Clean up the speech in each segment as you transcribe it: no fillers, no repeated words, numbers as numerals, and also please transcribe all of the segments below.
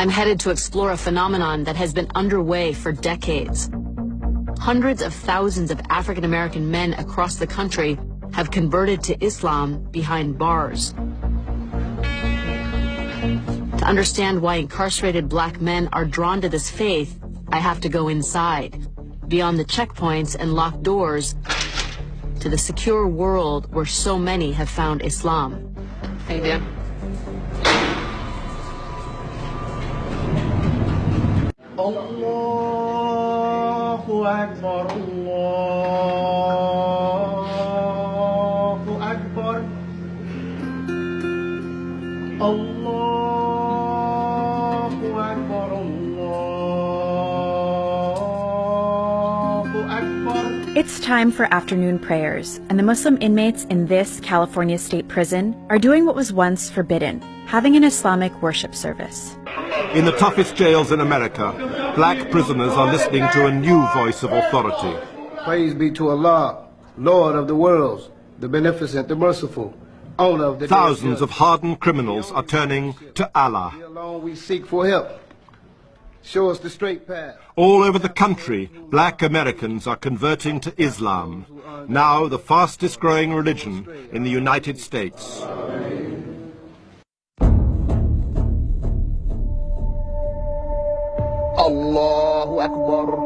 I'm headed to explore a phenomenon that has been underway for decades. Hundreds of thousands of African American men across the country have converted to Islam behind bars. To understand why incarcerated black men are drawn to this faith, I have to go inside, beyond the checkpoints and locked doors, to the secure world where so many have found Islam. How you doing? Allahu Akbar, Allahu Akbar, Allahu Akbar, Allahu Akbar. It's time for afternoon prayers, and the Muslim inmates in this California state prison are doing what was once forbidden, having an Islamic worship service. In the toughest jails in America, black prisoners are listening to a new voice of authority. Praise be to Allah, Lord of the worlds, the beneficent, the merciful, owner of the Thousands of hardened criminals are turning to Allah. alone we seek for help. Show us the straight path. All over the country, black Americans are converting to Islam, now the fastest growing religion in the United States. Allahu Akbar.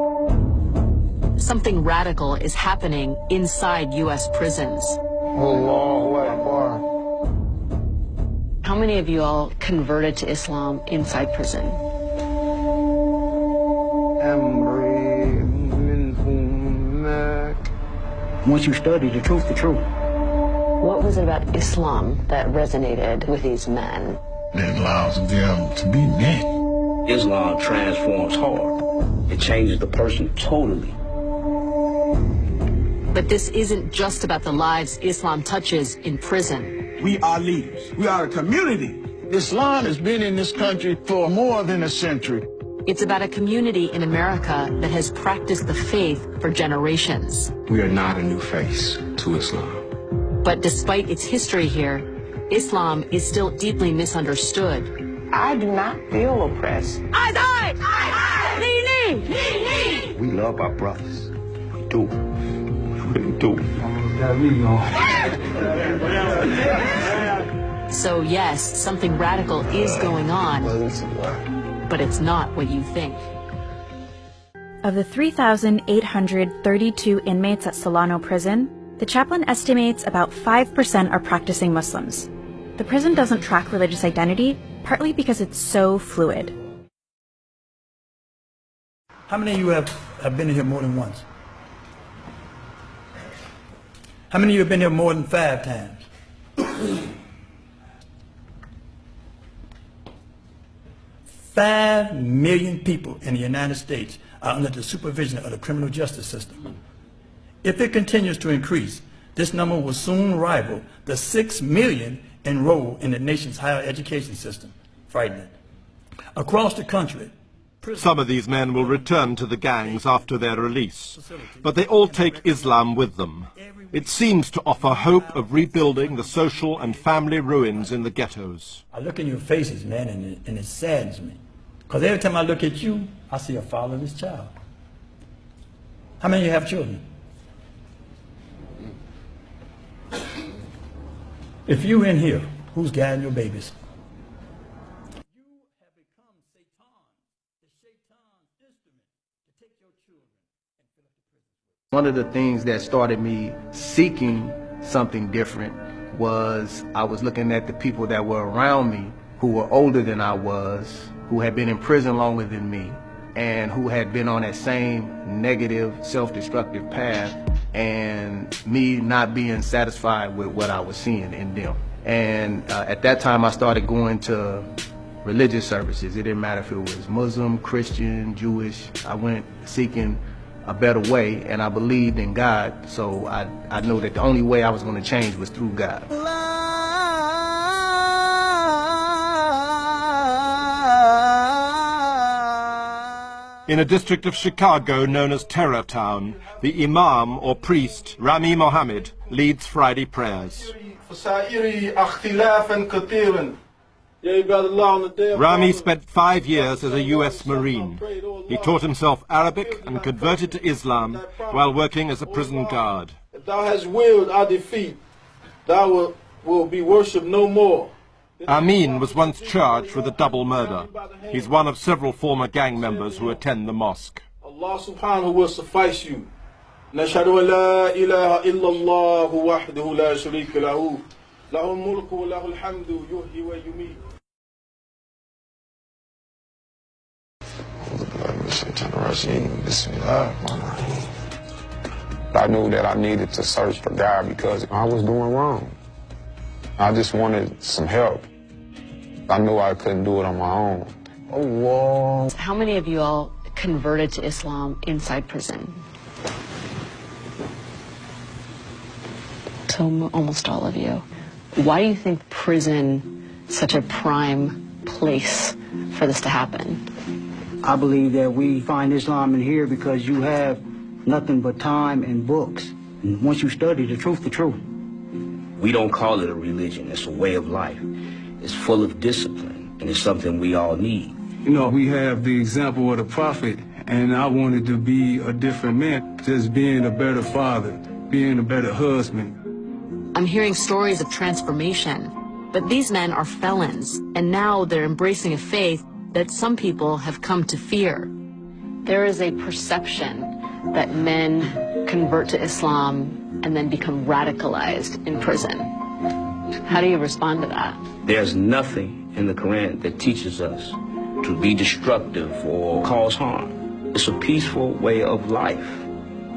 Something radical is happening inside U.S. prisons. Allahu Akbar. How many of you all converted to Islam inside prison? Once you study the truth. What was it about Islam that resonated with these men? It allows them to be men. Islam transforms heart. It changes the person totally. But this isn't just about the lives Islam touches in prison. We are leaders. We are a community. Islam has been in this country for more than a century. It's about a community in America that has practiced the faith for generations. We are not a new face to Islam. But despite its history here, Islam is still deeply misunderstood. I do not feel oppressed. I died! We love our brothers. We do. We really do. So yes, something radical is going on, but it's not what you think. Of the 3,832 inmates at Solano Prison, the chaplain estimates about 5% are practicing Muslims. The prison doesn't track religious identity, partly because it's so fluid. How many of you have been in here more than once? How many of you have been here more than 5 times? 5 million people in the United States are under the supervision of the criminal justice system. If it continues to increase, this number will soon rival the 6 million enrolled in the nation's higher education system. Frightening. Across the country, Some of these men will return to the gangs after their release, but they all take Islam with them. It seems to offer hope of rebuilding the social and family ruins in the ghettos. I look in your faces, man, and it saddens me. Because every time I look at you, I see a fatherless child. How many of you have children? If you in here, who's guiding your babies? You have become Satan, the Shaitan's instrument to take your children and fill up the prison. One of the things that started me seeking something different was I was looking at the people that were around me who were older than I was, who had been in prison longer than me, and who had been on that same negative, self-destructive path, and me not being satisfied with what I was seeing in them. And at that time I started going to religious services. It didn't matter if it was Muslim, Christian, Jewish. I went seeking a better way, and I believed in God, so I know that the only way I was going to change was through God. In a district of Chicago known as Terror Town, the Imam or priest, Rami Mohammed, leads Friday prayers. Rami spent 5 years as a U.S. Marine. He taught himself Arabic and converted to Islam while working as a prison guard. If thou hast willed our defeat, thou will be worshipped no more. Amin was once charged with a double murder. He's one of several former gang members who attend the mosque. Allah subhanahu will suffice you. Nashhadu an la ilaha illallah wahdahu la sharika lahu. Lahul mulku wa lahul hamdu yuhyi wa yumeet. I knew that I needed to search for God because I was doing wrong. I just wanted some help. I knew I couldn't do it on my own. Allah. How many of you all converted to Islam inside prison? So almost all of you. Why do you think prison is such a prime place for this to happen? I believe that we find Islam in here because you have nothing but time and books. And once you study the truth. We don't call it a religion, it's a way of life. It's full of discipline, and it's something we all need. You know, we have the example of the Prophet, and I wanted to be a different man, just being a better father, being a better husband. I'm hearing stories of transformation, but these men are felons, and now they're embracing a faith that some people have come to fear. There is a perception that men convert to Islam and then become radicalized in prison. How do you respond to that? There's nothing in the Quran that teaches us to be destructive or cause harm. It's a peaceful way of life.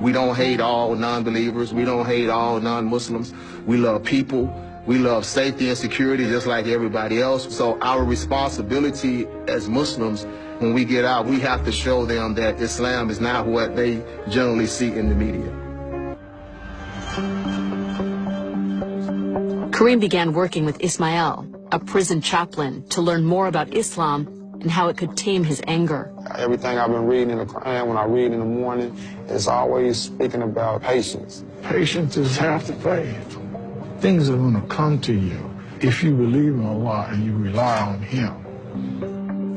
We don't hate all non-believers. We don't hate all non-Muslims. We love people. We love safety and security just like everybody else. So our responsibility as Muslims, when we get out, we have to show them that Islam is not what they generally see in the media. Kareem began working with Ismail, a prison chaplain, to learn more about Islam and how it could tame his anger. Everything I've been reading in the Quran, when I read in the morning, is always speaking about patience. Patience is half the faith. Things are going to come to you if you believe in Allah and you rely on Him.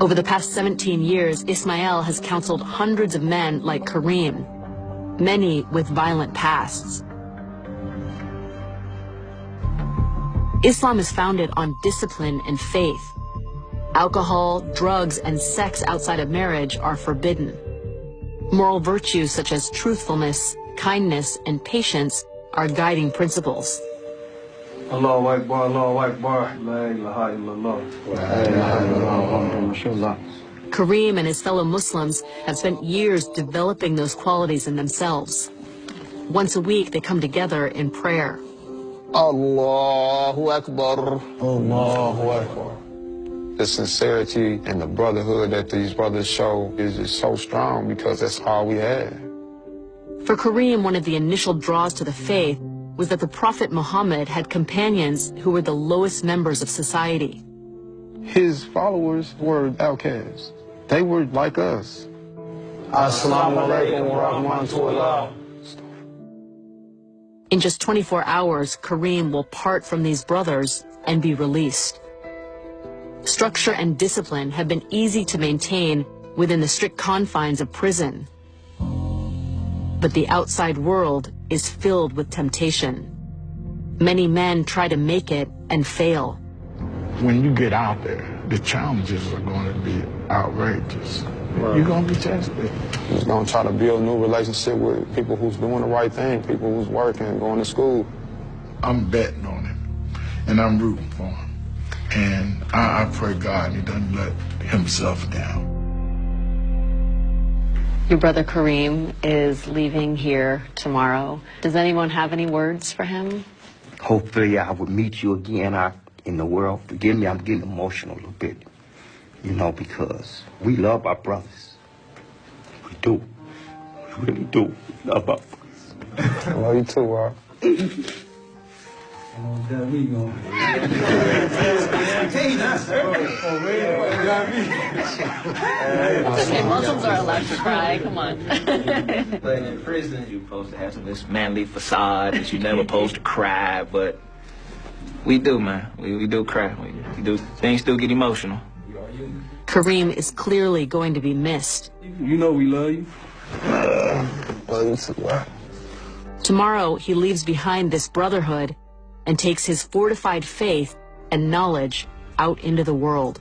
Over the past 17 years, Ismail has counseled hundreds of men like Kareem, many with violent pasts. Islam is founded on discipline and faith. Alcohol, drugs, and sex outside of marriage are forbidden. Moral virtues such as truthfulness, kindness, and patience are guiding principles. Allahu Akbar, Allahu Akbar, la ilaha illallah. La ilaha illallah, Masya Allah. Kareem and his fellow Muslims have spent years developing those qualities in themselves. Once a week, they come together in prayer. Allahu Akbar. Allahu Akbar. The sincerity and the brotherhood that these brothers show is just so strong because that's all we have. For Kareem, one of the initial draws to the faith was that the Prophet Muhammad had companions who were the lowest members of society. His followers were outcasts. They were like us. Assalamu alaikum wa rahmatullah. In just 24 hours, Kareem will part from these brothers and be released. Structure and discipline have been easy to maintain within the strict confines of prison. But the outside world is filled with temptation. Many men try to make it and fail. When you get out there, the challenges are going to be outrageous. Right. You're going to be tested. He's going to try to build a new relationship with people who's doing the right thing, people who's working, going to school. I'm betting on him, and I'm rooting for him. And I pray God he doesn't let himself down. Your brother Kareem is leaving here tomorrow. Does anyone have any words for him? Hopefully I will meet you again out in the world. Forgive me, I'm getting emotional a little bit. You know, because we love our brothers. We do. We really do. We love our brothers. I love you too, Rob. Okay, Muslims are allowed to cry, come on. But in prison, you're supposed to have this manly facade that you're never supposed to cry, but We do, man. We do cry. We do. Things do get emotional. Kareem is clearly going to be missed. You know we love you. Love you too, man. Tomorrow, he leaves behind this brotherhood and takes his fortified faith and knowledge out into the world.